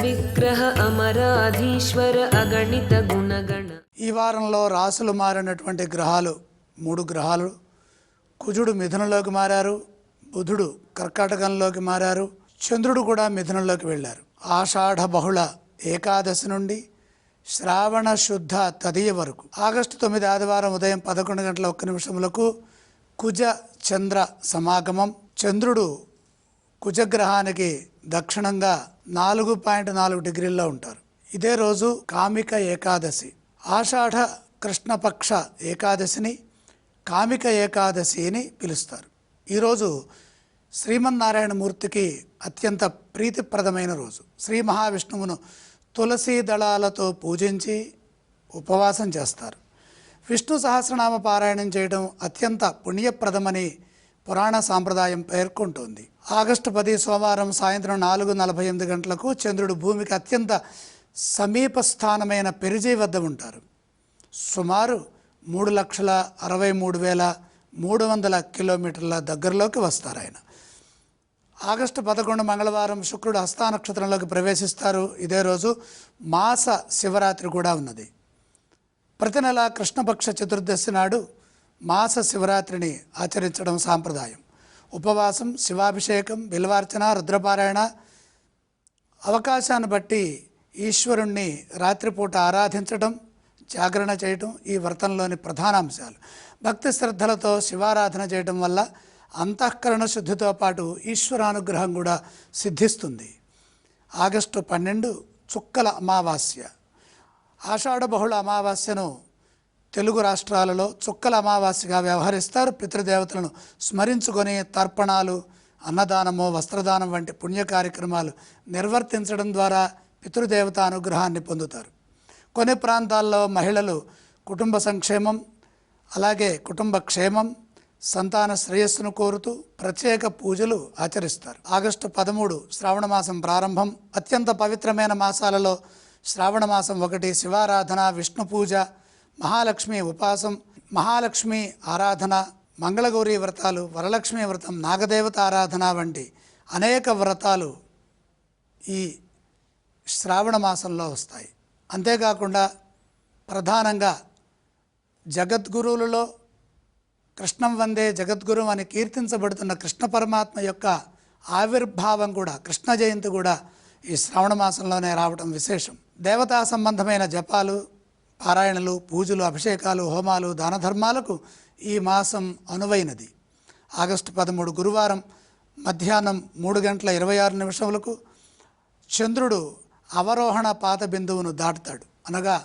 విగ్రహ అమరాధీశ్వర అగణిత గుణగణ. ఈ వారంలో రాసులు మారినటువంటి గ్రహాలు 3 గ్రహాలు. కుజుడు మిథునంలోకి మారారు, బుధుడు కర్కాటకంలోకి మారారు, చంద్రుడు కూడా మిథునంలోకి వెళ్ళారు. ఆషాఢ బహుళ ఏకాదశి నుండి శ్రావణ శుద్ధ తదియ వరకు ఆగస్టు 9 ఆదివారం ఉదయం 11:01 కుజ చంద్ర సమాగమం. చంద్రుడు కుజగ్రహానికి దక్షిణంగా 4.4 డిగ్రీల్లో ఉంటారు. ఇదే రోజు కామిక ఏకాదశి. ఆషాఢ కృష్ణపక్ష ఏకాదశిని కామిక ఏకాదశి అని పిలుస్తారు. ఈరోజు శ్రీమన్నారాయణమూర్తికి అత్యంత ప్రీతిప్రదమైన రోజు. శ్రీ మహావిష్ణువును తులసీ దళాలతో పూజించి ఉపవాసం చేస్తారు. విష్ణు సహస్రనామ పారాయణం చేయడం అత్యంత పుణ్యప్రదమని పురాణ సాంప్రదాయం పేర్కొంటోంది. ఆగస్టు 10 సోమవారం సాయంత్రం 4:48 చంద్రుడు భూమికి అత్యంత సమీప స్థానమైన పెరిజీ వద్ద ఉంటారు. సుమారు 3,63,300 కిలోమీటర్ల దగ్గరలోకి వస్తారు ఆయన. ఆగస్టు 11 మంగళవారం శుక్రుడు హస్తా నక్షత్రంలోకి ప్రవేశిస్తారు. ఇదే రోజు మాస శివరాత్రి కూడా ఉన్నది. ప్రతి నెల కృష్ణపక్ష చతుర్దశి నాడు మాస శివరాత్రిని ఆచరించడం సాంప్రదాయం. ఉపవాసం, శివాభిషేకం, బిల్వార్చన, రుద్రపారాయణ, అవకాశాన్ని బట్టి ఈశ్వరుణ్ణి రాత్రిపూట ఆరాధించడం, జాగరణ చేయటం ఈ వ్రతంలోని ప్రధాన అంశాలు. భక్తి శ్రద్ధలతో శివారాధన చేయడం వల్ల అంతఃకరణ శుద్ధితో పాటు ఈశ్వరానుగ్రహం కూడా సిద్ధిస్తుంది. ఆగస్టు 12 చుక్కల అమావాస్య. ఆషాఢ బహుళ అమావాస్యను తెలుగు రాష్ట్రాలలో చుక్కల అమావాస్యగా వ్యవహరిస్తారు. పితృదేవతలను స్మరించుకొని తర్పణాలు, అన్నదానము, వస్త్రదానం వంటి పుణ్య కార్యక్రమాలు నిర్వర్తించడం ద్వారా పితృదేవత అనుగ్రహాన్ని పొందుతారు. కొన్ని ప్రాంతాల్లో మహిళలు కుటుంబ సంక్షేమం, అలాగే కుటుంబ క్షేమం, సంతాన శ్రేయస్సును కోరుతూ ప్రత్యేక పూజలు ఆచరిస్తారు. ఆగస్టు 13 శ్రావణ మాసం ప్రారంభం. అత్యంత పవిత్రమైన మాసాలలో శ్రావణ మాసం ఒకటి. శివారాధన, విష్ణు పూజ, మహాలక్ష్మి ఉపాసం, మహాలక్ష్మి ఆరాధన, మంగళగౌరీ వ్రతాలు, వరలక్ష్మి వ్రతం, నాగదేవత ఆరాధన వంటి అనేక వ్రతాలు ఈ శ్రావణ మాసంలో వస్తాయి. అంతేకాకుండా ప్రధానంగా జగద్గురువులలో కృష్ణం వందే జగద్గురు అని కీర్తించబడుతున్న కృష్ణ పరమాత్మ యొక్క ఆవిర్భావం కూడా, కృష్ణ జయంతి కూడా ఈ శ్రావణ మాసంలోనే రావడం విశేషం. దేవతా సంబంధమైన జపాలు, పారాయణలు, పూజలు, అభిషేకాలు, హోమాలు, దాన ధర్మాలకు ఈ మాసం అనువైనది. ఆగస్టు 13 గురువారం మధ్యాహ్నం 3:26 చంద్రుడు అవరోహణ పాత బిందువును దాటుతాడు, అనగా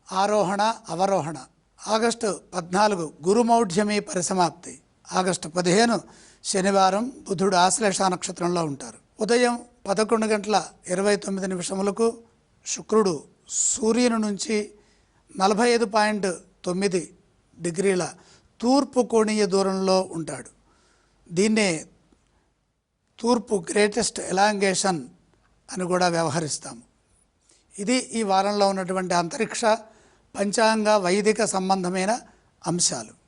ఆరోహణ అవరోహణ. ఆగస్టు 14 గురుమౌఢ్యమి పరిసమాప్తి. ఆగస్టు 15 శనివారం బుధుడు ఆశ్లేష నక్షత్రంలో ఉంటారు. ఉదయం 11:29 శుక్రుడు సూర్యుని నుంచి 45.9 డిగ్రీల తూర్పు కోణీయ దూరంలో ఉంటాడు. దీన్నే తూర్పు గ్రేటెస్ట్ ఎలాంగేషన్ అని కూడా వ్యవహరిస్తాము. ఇది ఈ వారంలో ఉన్నటువంటి అంతరిక్ష పంచాంగ వైదిక సంబంధమైన అంశాలు.